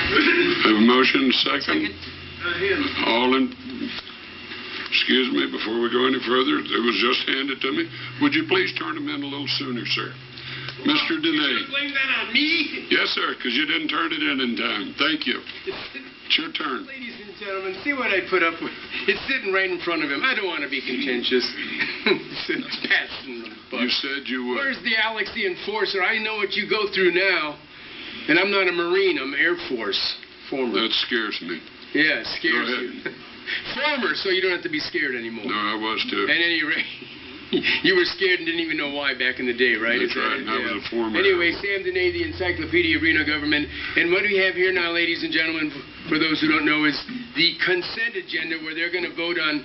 Have a motion, second. All in... Excuse me, before we go any further, it was just handed to me. Would you please turn them in a little sooner, sir? Mr. Dehne. You blame that on me? Yes, sir, because you didn't turn it in time. Thank you. It's your turn. Ladies and gentlemen, see what I put up with. It's sitting right in front of him. I don't want to be contentious. It's passing the buck. You said you would. Where's the Alex the Enforcer? I know what you go through now. And I'm not a Marine. I'm Air Force. Former. That scares me. Yeah, it scares Go ahead. you. Former, so you don't have to be scared anymore. No, I was too. At any rate, you were scared and didn't even know why back in the day, right? That's right, and I was a former. Anyway, Sam Dehne, the Encyclopedia of Reno Government. And what we have here now, ladies and gentlemen, for those who don't know, is the consent agenda, where they're going to vote on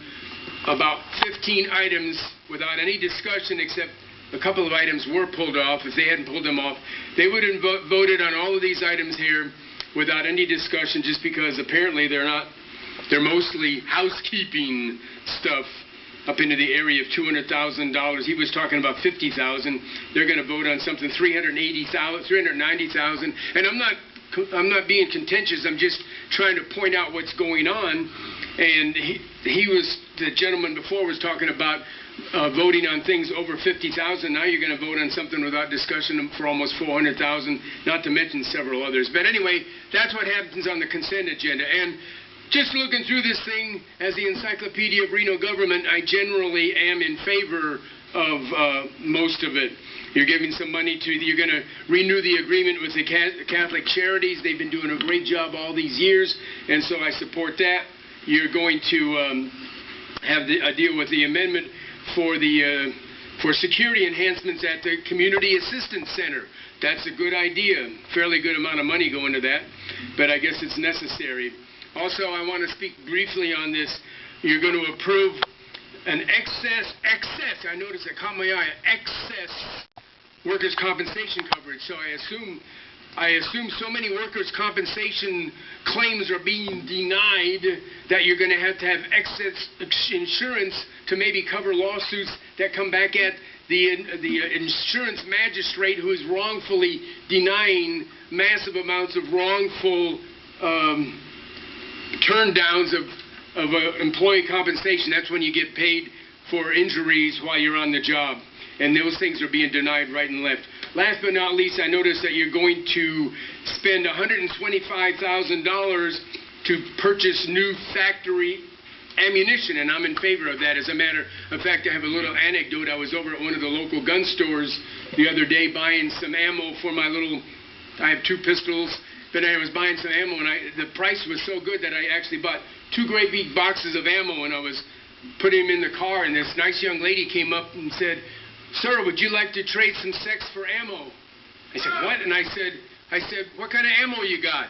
about 15 items without any discussion, except a couple of items were pulled off. If they hadn't pulled them off, they would have voted on all of these items here without any discussion, just because apparently they're mostly housekeeping stuff up into the area of $200,000. He was talking about $50,000. They're going to vote on something $390,000. And I'm not being contentious. I'm just trying to point out what's going on. And the gentleman before was talking about voting on things over $50,000. Now you're going to vote on something without discussion for almost $400,000, not to mention several others. But anyway, that's what happens on the consent agenda. And just looking through this thing as the Encyclopedia of Reno Government, I generally am in favor of most of it. You're giving some money you're going to renew the agreement with the Catholic Charities. They've been doing a great job all these years, and so I support that. You're going to have a deal with the amendment for security enhancements at the Community Assistance Center. That's a good idea. Fairly good amount of money going to that, but I guess it's necessary. Also, I want to speak briefly on this. You're going to approve an excess, I noticed it caught my eye, excess workers' compensation coverage. So I assume so many workers' compensation claims are being denied that you're going to have excess insurance to maybe cover lawsuits that come back at the insurance magistrate who is wrongfully denying massive amounts of wrongful turn downs of employee compensation. That's when you get paid for injuries while you're on the job. And those things are being denied right and left. Last but not least, I noticed that you're going to spend $125,000 to purchase new factory ammunition, and I'm in favor of that. As a matter of fact, I have a little anecdote. I was over at one of the local gun stores the other day buying some ammo for my I have 2 pistols. But I was buying some ammo, and the price was so good that I actually bought 2 great big boxes of ammo, and I was putting them in the car, and this nice young lady came up and said, "Sir, would you like to trade some sex for ammo?" I said, "What?" And I said, "What kind of ammo you got?"